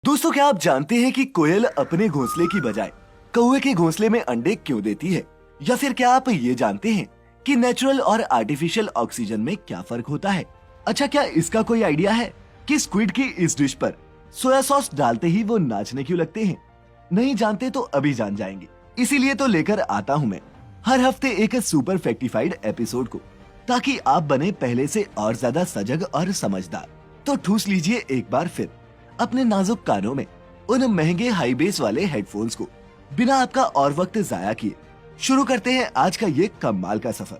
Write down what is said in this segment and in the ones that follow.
दोस्तों, क्या आप जानते हैं कि कोयल अपने घोंसले की बजाय कौवे के घोंसले में अंडे क्यों देती है? या फिर क्या आप ये जानते हैं कि नेचुरल और आर्टिफिशियल ऑक्सीजन में क्या फर्क होता है? अच्छा, क्या इसका कोई आइडिया है कि स्क्विड की इस डिश पर सोया सॉस डालते ही वो नाचने क्यों लगते हैं? नहीं जानते तो अभी जान जाएंगे। इसीलिए तो लेकर आता हूँ मैं हर हफ्ते एक सुपर फैक्टिफाइड एपिसोड को, ताकि आप बने पहले से और ज्यादा सजग और समझदार। तो ठूस लीजिए एक बार फिर अपने नाजुक कानों में उन महंगे हाई बेस वाले हेडफोन्स को। बिना आपका और वक्त जाया किए शुरू करते हैं आज का ये कमाल का सफर।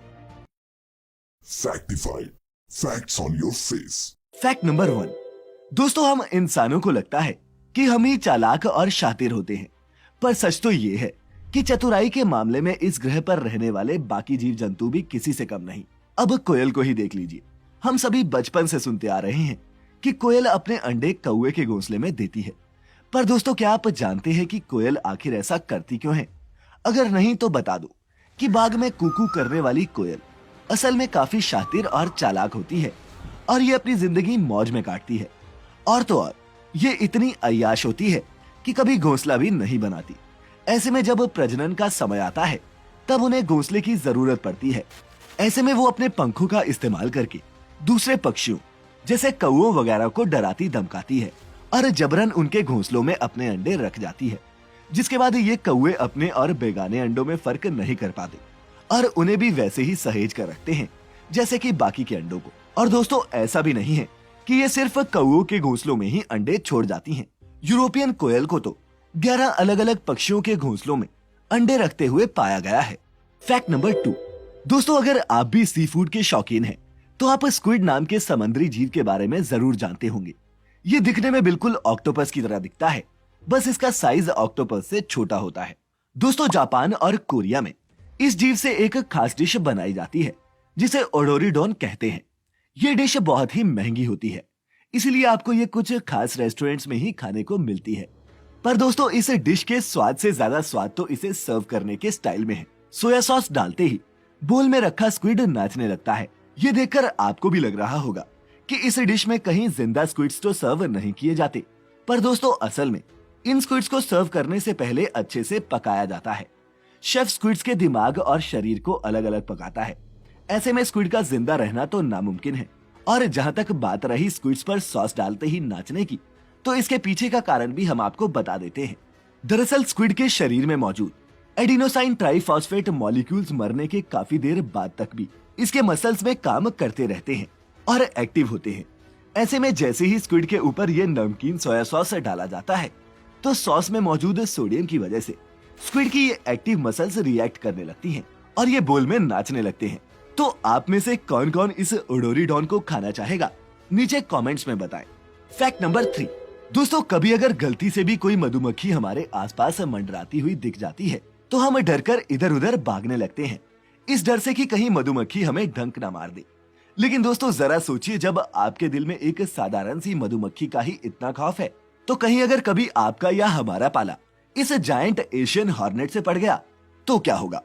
Factified. Facts on your face. Fact number 1। दोस्तों, हम इंसानों को लगता है कि हम ही चालाक और शातिर होते हैं, पर सच तो ये है कि चतुराई के मामले में इस ग्रह पर रहने वाले बाकी जीव जंतु भी किसी से कम नहीं। अब कोयल को ही देख लीजिए। हम सभी बचपन से सुनते आ रहे हैं कि कोयल अपने अंडे कौवे के घोंसले में देती है। पर दोस्तों, क्या आप जानते हैं कि कोयल आखिर ऐसा करती क्यों है? अगर नहीं तो बता दो कि बाग में कूकू करने वाली कोयल असल में काफी शातिर और चालाक होती है, और ये अपनी जिंदगी मौज में काटती है। और तो और ये इतनी अय्याश होती है कि कभी घोंसला भी नहीं बनाती। ऐसे में जब प्रजनन का समय आता है तब उन्हें घोंसले की जरूरत पड़ती है। ऐसे में वो अपने पंखों का इस्तेमाल करके दूसरे पक्षियों जैसे कौओं वगैरह को डराती धमकाती है और जबरन उनके घोंसलों में अपने अंडे रख जाती है, जिसके बाद ये कौवे अपने और बेगाने अंडों में फर्क नहीं कर पाते और उन्हें भी वैसे ही सहेज कर रखते हैं जैसे कि बाकी के अंडों को। और दोस्तों, ऐसा भी नहीं है कि ये सिर्फ कौओं के घोंसलों में ही अंडे छोड़ जाती हैं। यूरोपियन कोयल को तो 11 अलग अलग पक्षियों के घोंसलों में अंडे रखते हुए पाया गया है। Fact number 2। दोस्तों, अगर आप भी सी फूड के शौकीन हैं तो आप स्क्विड नाम के समुद्री जीव के बारे में जरूर जानते होंगे। ये दिखने में बिल्कुल ऑक्टोपस की तरह दिखता है, बस इसका साइज ऑक्टोपस से छोटा होता है। दोस्तों, जापान और कोरिया में इस जीव से एक खास डिश बनाई जाती है जिसे ओडोरिडोन कहते हैं। ये डिश बहुत ही महंगी होती है, इसलिए आपको ये कुछ खास रेस्टोरेंट्स में ही खाने को मिलती है। पर दोस्तों, इस डिश के स्वाद से ज्यादा स्वाद तो इसे सर्व करने के स्टाइल में है। सोया सॉस डालते ही बोल में रखा स्क्विड नाचने लगता है। ये देखकर आपको भी लग रहा होगा कि इस डिश में कहीं जिंदा स्क्विड्स तो सर्व नहीं किए जाते। पर दोस्तों, असल में इन स्क्विड्स को सर्व करने से पहले अच्छे से पकाया जाता है। शेफ स्क्विड्स के दिमाग और शरीर को अलग अलग पकाता है। ऐसे में स्क्विड का जिंदा रहना तो नामुमकिन है। और जहाँ तक बात रही स्क्विड्स पर सॉस डालते ही नाचने की, तो इसके पीछे का कारण भी हम आपको बता देते हैं। दरअसल स्क्विड के शरीर में मौजूद एडिनोसाइन ट्राइफॉस्फेट मॉलिक्यूल्स मरने के काफी देर बाद तक भी इसके मसल्स में काम करते रहते हैं और एक्टिव होते हैं। ऐसे में जैसे ही स्क्विड के ऊपर ये नमकीन सोया सॉस डाला जाता है, तो सॉस में मौजूद सोडियम की वजह से स्क्विड की ये एक्टिव मसल्स रिएक्ट करने लगती हैं और ये बोल में नाचने लगते हैं। तो आप में से कौन कौन इस ओडोरिडोन को खाना चाहेगा, नीचे कमेंट्स में बताएं। Fact number 3। दोस्तों, कभी अगर गलती से भी कोई मधुमक्खी हमारे आसपास मंडराती हुई दिख जाती है तो हम डरकर इधर उधर भागने लगते हैं, इस डर से कि कहीं मधुमक्खी हमें डंक ना मार दे। लेकिन दोस्तों, जरा सोचिए, जब आपके दिल में एक साधारण सी मधुमक्खी का ही इतना खौफ है, तो कहीं अगर कभी आपका या हमारा पाला इस जायंट एशियन हॉर्नेट से पड़ गया तो क्या होगा?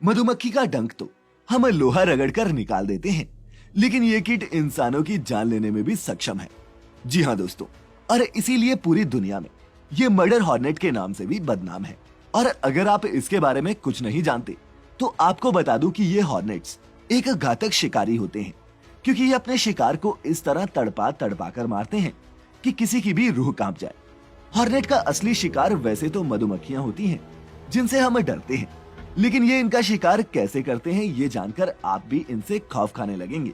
मधुमक्खी का डंक तो हम लोहा रगड़कर निकाल देते हैं, लेकिन ये कीट इंसानों की जान लेने में भी सक्षम है। जी हाँ दोस्तों, और इसीलिए पूरी दुनिया में ये मर्डर हॉर्नेट के नाम से भी बदनाम है। और अगर आप इसके बारे में कुछ नहीं जानते तो आपको बता दूं कि ये हॉर्नेट्स एक घातक शिकारी होते हैं, क्योंकि ये अपने शिकार को इस तरह तड़पा तड़पा कर मारते हैं कि किसी की भी रूह कांप जाए। हॉर्नेट का असली शिकार वैसे तो मधुमक्खियां होती हैं, जिनसे हम डरते हैं, लेकिन ये इनका शिकार कैसे करते हैं ये जानकर आप भी इनसे खौफ खाने लगेंगे।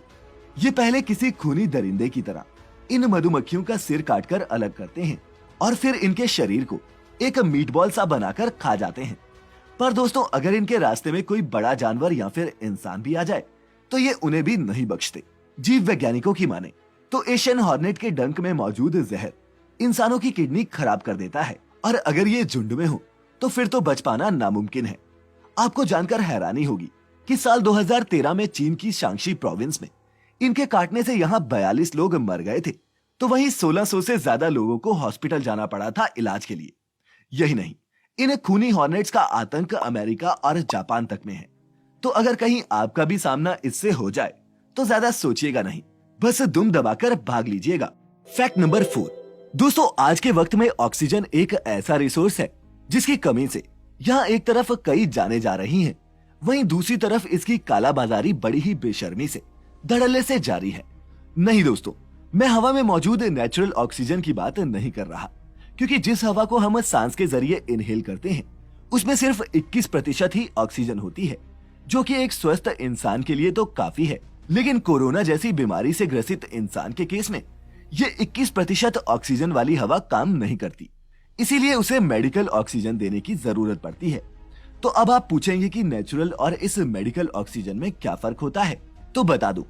ये पहले किसी खूनी दरिंदे की तरह इन मधुमक्खियों का सिर काटकर अलग करते हैं और फिर इनके शरीर को एक मीटबॉल सा बनाकर खा जाते हैं। पर दोस्तों, अगर इनके रास्ते में कोई बड़ा जानवर या फिर इंसान भी आ जाए तो ये उन्हें भी नहीं बख्शते। जीव वैज्ञानिकों की माने तो एशियन हॉर्नेट के डंक में मौजूद जहर इंसानों की किडनी खराब कर देता है, और अगर ये झुंड में हो तो फिर तो बच पाना नामुमकिन है। आपको जानकर हैरानी होगी कि साल 2013 में चीन की शांक्षी प्रोविंस में इनके काटने से यहाँ 42 लोग मर गए थे, तो वहीं 1600 से ज्यादा लोगों को हॉस्पिटल जाना पड़ा था इलाज के लिए। यही नहीं, इन खूनी हॉर्नेट्स का आतंक अमेरिका और जापान तक में है। तो अगर कहीं आपका भी सामना इससे हो जाए तो ज्यादा सोचिएगा नहीं, बस दुम दबाकर भाग लीजिएगा। Fact number 4। दोस्तों आज के वक्त में ऑक्सीजन एक ऐसा रिसोर्स है जिसकी कमी से यहाँ एक तरफ कई जाने जा रही हैं, वहीं दूसरी तरफ इसकी कालाबाजारी बड़ी ही बेशर्मी से धड़ल्ले से जारी है। नहीं दोस्तों, मैं हवा में मौजूद नेचुरल ऑक्सीजन की बात नहीं कर रहा, क्योंकि जिस हवा को हम सांस के जरिए इनहेल करते हैं उसमें सिर्फ 21% ही ऑक्सीजन होती है, जो कि एक स्वस्थ इंसान के लिए तो काफी है। लेकिन कोरोना जैसी बीमारी से ग्रसित इंसान के केस में ये 21% ऑक्सीजन वाली हवा काम नहीं करती, इसीलिए उसे मेडिकल ऑक्सीजन देने की जरूरत पड़ती है। तो अब आप पूछेंगे कि नेचुरल और इस मेडिकल ऑक्सीजन में क्या फर्क होता है। तो बता दूं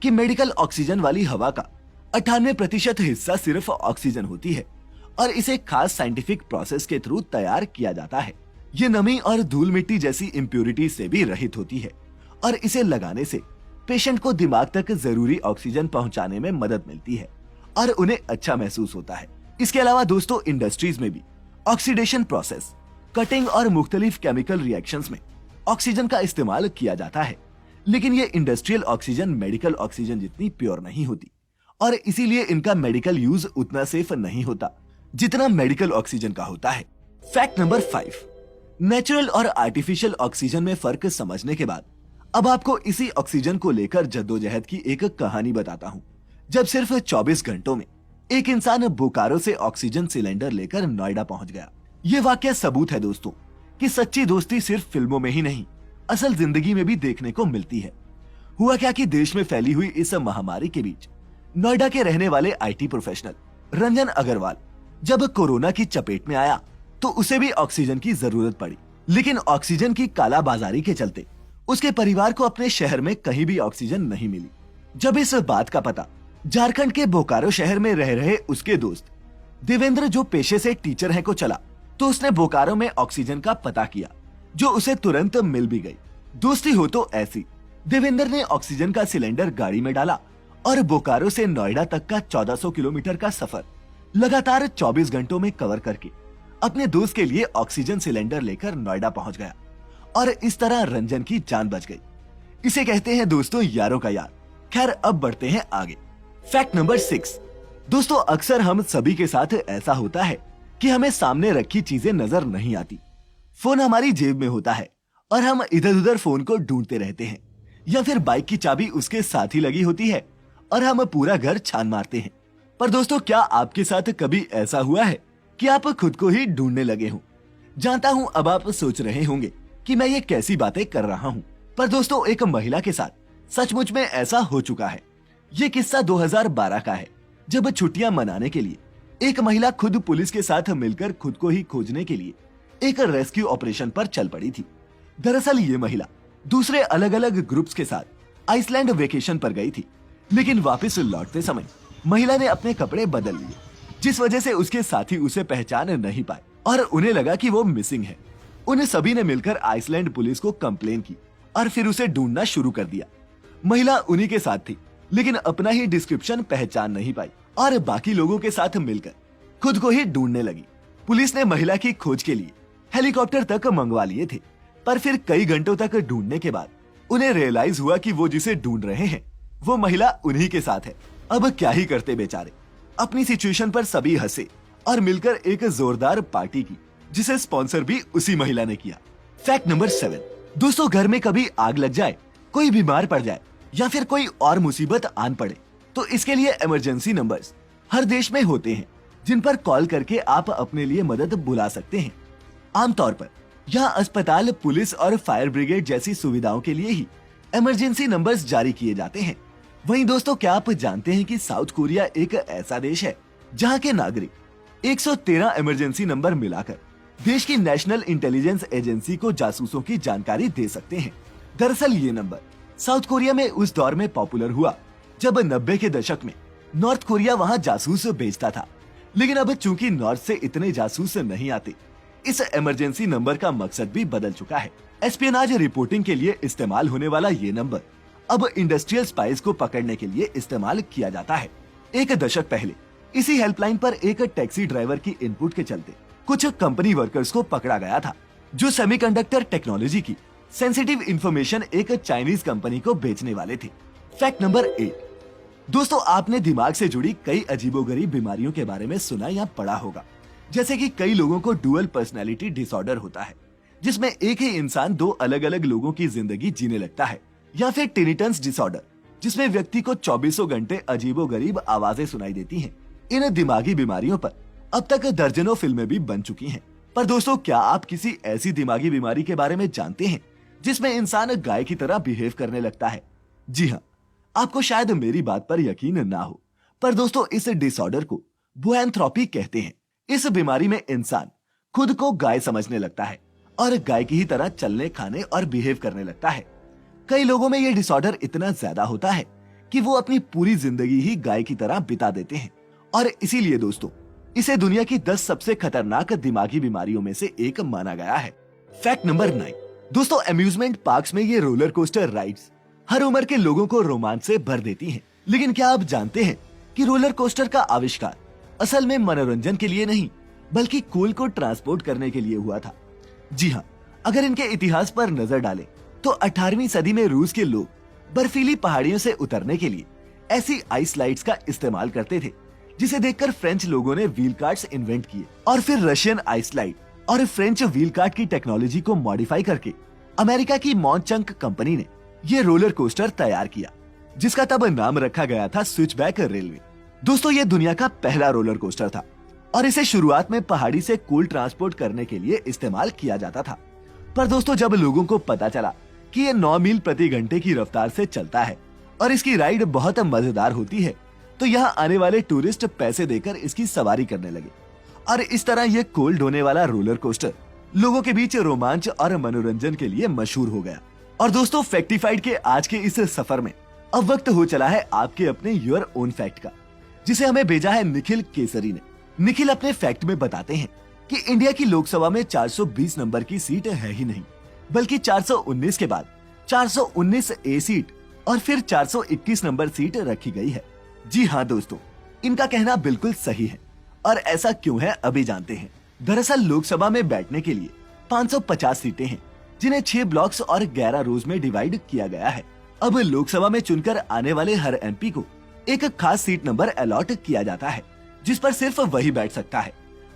कि मेडिकल ऑक्सीजन वाली हवा का 98% हिस्सा सिर्फ ऑक्सीजन होती है और इसे खास साइंटिफिक प्रोसेस के थ्रू तैयार किया जाता है। ये नमी और धूल मिट्टी जैसी इम्प्योरिटी से भी रहित होती है और इसे लगाने से पेशेंट को दिमाग तक जरूरी ऑक्सीजन पहुंचाने में मदद मिलती है और उन्हें अच्छा महसूस होता है। इसके अलावा दोस्तों इंडस्ट्रीज में भी ऑक्सीडेशन प्रोसेस, कटिंग और मुख्तलिफ केमिकल रिएक्शंस में ऑक्सीजन का इस्तेमाल किया जाता है, लेकिन ये इंडस्ट्रियल ऑक्सीजन मेडिकल ऑक्सीजन जितनी प्योर नहीं होती और इसीलिए इनका मेडिकल यूज उतना सेफ नहीं होता जितना मेडिकल ऑक्सीजन का होता है। फैक्ट नंबर 5, नेचुरल और आर्टिफिशियल ऑक्सीजन में फर्क समझने के बाद अब आपको इसी ऑक्सीजन को लेकर जद्दोजहद की एक कहानी बताता हूँ। जब सिर्फ 24 घंटों में एक इंसान बोकारो से ऑक्सीजन सिलेंडर लेकर नोएडा पहुंच गया। ये वाकया सबूत है दोस्तों कि सच्ची दोस्ती सिर्फ फिल्मों में ही नहीं, असल जिंदगी में भी देखने को मिलती है। हुआ क्या कि देश में फैली हुई इस महामारी के बीच नोएडा के रहने वाले IT प्रोफेशनल रंजन अग्रवाल जब कोरोना की चपेट में आया तो उसे भी ऑक्सीजन की जरूरत पड़ी, लेकिन ऑक्सीजन की कालाबाजारी के चलते उसके परिवार को अपने शहर में कहीं भी ऑक्सीजन नहीं मिली। जब इस बात का पता झारखंड के बोकारो शहर में रह रहे उसके दोस्त देवेंद्र, जो पेशे से टीचर हैं, को चला तो उसने बोकारो में ऑक्सीजन का पता किया, जो उसे तुरंत मिल भी गई। दोस्ती हो तो ऐसी। देवेंद्र ने ऑक्सीजन का सिलेंडर गाड़ी में डाला और बोकारो से नोएडा तक का 1400 किलोमीटर का सफर लगातार 24 घंटों में कवर करके अपने दोस्त के लिए ऑक्सीजन सिलेंडर लेकर नोएडा पहुंच गया और इस तरह रंजन की जान बच गई। इसे कहते हैं दोस्तों यारों का यार। खैर अब बढ़ते हैं आगे। फैक्ट नंबर 6, दोस्तों अक्सर हम सभी के साथ ऐसा होता है कि हमें सामने रखी चीजें नजर नहीं आती। फोन हमारी जेब में होता है और हम इधर उधर फोन को ढूंढते रहते हैं, या फिर बाइक की चाबी उसके साथ ही लगी होती है और हम पूरा घर छान मारते हैं। पर दोस्तों क्या आपके साथ कभी ऐसा हुआ है कि आप खुद को ही ढूंढने लगे हों? जानता हूं अब आप सोच रहे होंगे कि मैं ये कैसी बातें कर रहा हूं, पर दोस्तों एक महिला के साथ सचमुच में ऐसा हो चुका है। ये किस्सा 2012 का है, जब छुट्टियां मनाने के लिए एक महिला खुद पुलिस के साथ मिलकर खुद को ही खोजने के लिए एक रेस्क्यू ऑपरेशन पर चल पड़ी थी। दरअसल ये महिला दूसरे अलग अलग ग्रुप्स के साथ आइसलैंड वेकेशन पर गई थी, लेकिन वापस लौटते समय महिला ने अपने कपड़े बदल लिए, जिस वजह से उसके साथी उसे पहचान नहीं पाए और उन्हें लगा कि वो मिसिंग है। उन्हें सभी ने मिलकर आइसलैंड पुलिस को कंप्लेन की और फिर उसे ढूंढना शुरू कर दिया। महिला उन्हीं के साथ थी, लेकिन अपना ही डिस्क्रिप्शन पहचान नहीं पाई और बाकी लोगों के साथ मिलकर खुद को ही ढूंढने लगी। पुलिस ने महिला की खोज के लिए हेलीकॉप्टर तक मंगवा लिए थे, पर फिर कई घंटों तक ढूंढने के बाद उन्हें रियलाइज हुआ कि वो जिसे ढूंढ रहे हैं वो महिला उन्हीं के साथ है। अब क्या ही करते बेचारे। अपनी सिचुएशन पर सभी हंसे और मिलकर एक जोरदार पार्टी की, जिसे स्पॉन्सर भी उसी महिला ने किया। फैक्ट नंबर 7, दोस्तों घर में कभी आग लग जाए, कोई बीमार पड़ जाए या फिर कोई और मुसीबत आन पड़े तो इसके लिए इमरजेंसी नंबर्स हर देश में होते हैं, जिन पर कॉल करके आप अपने लिए मदद बुला सकते हैं। आमतौर पर यहाँ अस्पताल, पुलिस और फायर ब्रिगेड जैसी सुविधाओं के लिए ही इमरजेंसी नंबर्स जारी किए जाते हैं। वहीं दोस्तों क्या आप जानते हैं कि साउथ कोरिया एक ऐसा देश है जहाँ के नागरिक 113 इमरजेंसी नंबर मिलाकर देश की नेशनल इंटेलिजेंस एजेंसी को जासूसों की जानकारी दे सकते हैं। दरअसल ये नंबर साउथ कोरिया में उस दौर में पॉपुलर हुआ जब 90 के दशक में नॉर्थ कोरिया वहां जासूस भेजता था, लेकिन अब चूंकि नॉर्थ से इतने जासूस नहीं आते, इस इमरजेंसी नंबर का मकसद भी बदल चुका है। एस्पियोनाज रिपोर्टिंग के लिए इस्तेमाल होने वाला ये नंबर अब इंडस्ट्रियल स्पाइस को पकड़ने के लिए इस्तेमाल किया जाता है। एक दशक पहले इसी हेल्पलाइन पर एक टैक्सी ड्राइवर की इनपुट के चलते कुछ कंपनी वर्कर्स को पकड़ा गया था, जो सेमीकंडक्टर टेक्नोलॉजी की सेंसिटिव इंफॉर्मेशन एक चाइनीज कंपनी को बेचने वाले थे। फैक्ट नंबर 8, दोस्तों, आपने दिमाग से जुड़ी कई अजीबोगरीब बीमारियों के बारे में सुना या पढ़ा होगा। जैसे कि कई लोगों को डुअल पर्सनैलिटी डिसऑर्डर होता है, जिसमें एक ही इंसान दो अलग अलग लोगों की जिंदगी जीने लगता है, या फिर टिनिटन्स डिसऑर्डर, जिसमें व्यक्ति को 24 घंटे अजीबोगरीब आवाजें सुनाई देती हैं। इन दिमागी बीमारियों पर अब तक दर्जनों फिल्में भी बन चुकी हैं। पर दोस्तों, क्या आप किसी ऐसी दिमागी बीमारी के बारे में जानते हैं जिसमें इंसान गाय की तरह बिहेव करने लगता है? जी हाँ, आपको शायद मेरी बात पर यकीन ना हो, पर दोस्तों, इस डिसऑर्डर को बुएंथ्रोपी कहते हैं। इस बीमारी में इंसान खुद को गाय समझने लगता है और गाय की ही तरह चलने, खाने और बिहेव करने लगता है। कई लोगों में यह डिसऑर्डर इतना ज्यादा होता है कि वो अपनी पूरी जिंदगी ही गाय की तरह बिता देते हैं, और इसीलिए दोस्तों, इसे दुनिया की 10 सबसे खतरनाक दिमागी बीमारियों में से एक माना गया है। Fact number 9। दोस्तों, अम्यूजमेंट पार्क्स में ये रोलर कोस्टर राइड्स हर उम्र के लोगों को रोमांच से भर देती हैं। लेकिन क्या आप जानते हैं कि रोलर कोस्टर का आविष्कार असल में मनोरंजन के लिए नहीं, बल्कि कोल को ट्रांसपोर्ट करने के लिए हुआ था? जी हाँ, अगर इनके इतिहास पर नजर डालें तो 18वीं सदी में रूस के लोग बर्फीली पहाड़ियों से उतरने के लिए ऐसी आइस स्लाइड्स का इस्तेमाल करते थे, जिसे देखकर फ्रेंच लोगों ने व्हील कार्ट्स इन्वेंट किए, और फिर रशियन आइस स्लाइड और फ्रेंच व्हील कार्ट की टेक्नोलॉजी को मॉडिफाई करके अमेरिका की मॉन्चंक कंपनी ने ये रोलर कोस्टर तैयार किया, जिसका तब नाम रखा गया था स्विचबैक रेलवे। दोस्तों, ये दुनिया का पहला रोलर कोस्टर था और इसे शुरुआत में पहाड़ी से कोल ट्रांसपोर्ट करने के लिए इस्तेमाल किया जाता था। पर दोस्तों, जब लोगों को पता चला कि ये 9 मील प्रति घंटे की रफ्तार से चलता है और इसकी राइड बहुत मजेदार होती है, तो यहाँ आने वाले टूरिस्ट पैसे देकर इसकी सवारी करने लगे, और इस तरह ये कोल ढोने वाला रोलर कोस्टर लोगों के बीच रोमांच और मनोरंजन के लिए मशहूर हो गया। और दोस्तों, फैक्टिफाइड के आज के इस सफर में अब वक्त हो चला है आपके अपने योर ओन फैक्ट का, जिसे हमें भेजा है निखिल केसरी ने। निखिल अपने फैक्ट में बताते हैं कि इंडिया की लोकसभा में 420 नंबर की सीट है ही नहीं, बल्कि 419 के बाद 419 ए सीट और फिर 421 नंबर सीट रखी गई है। जी हाँ दोस्तों, इनका कहना बिल्कुल सही है, और ऐसा क्यों है अभी जानते हैं। दरअसल लोकसभा में बैठने के लिए 550 सीटें हैं, जिन्हें 6 ब्लॉक्स और 11 रोज में डिवाइड किया गया है। अब लोकसभा में चुनकर आने वाले हर एमपी को एक खास सीट नंबर अलॉट किया जाता है, जिस पर सिर्फ वही बैठ सकता है।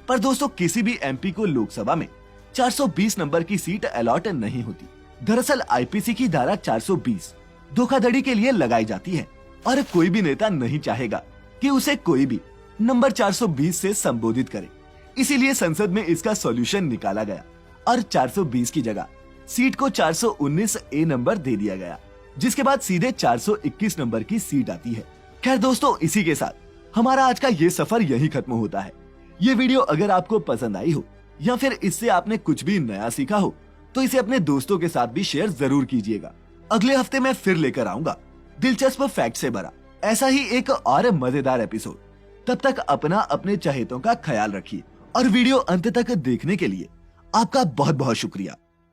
पर दोस्तों, किसी भी एमपी को लोकसभा में 420 नंबर की सीट अलॉट नहीं होती। दरअसल आईपीसी की धारा 420 धोखाधड़ी के लिए लगाई जाती है, और कोई भी नेता नहीं चाहेगा कि उसे कोई भी नंबर 420 से संबोधित करे। इसीलिए संसद में इसका सॉल्यूशन निकाला गया और 420 की जगह सीट को 419 ए नंबर दे दिया गया, जिसके बाद सीधे 421 नंबर की सीट आती है। खैर दोस्तों, इसी के साथ हमारा आज का ये सफर यही खत्म होता है। ये वीडियो अगर आपको पसंद आई हो या फिर इससे आपने कुछ भी नया सीखा हो, तो इसे अपने दोस्तों के साथ भी शेयर जरूर कीजिएगा। अगले हफ्ते मैं फिर लेकर आऊंगा दिलचस्प फैक्ट से भरा ऐसा ही एक और मजेदार एपिसोड। तब तक अपना अपने चहेतों का ख्याल रखिए, और वीडियो अंत तक देखने के लिए आपका बहुत बहुत शुक्रिया।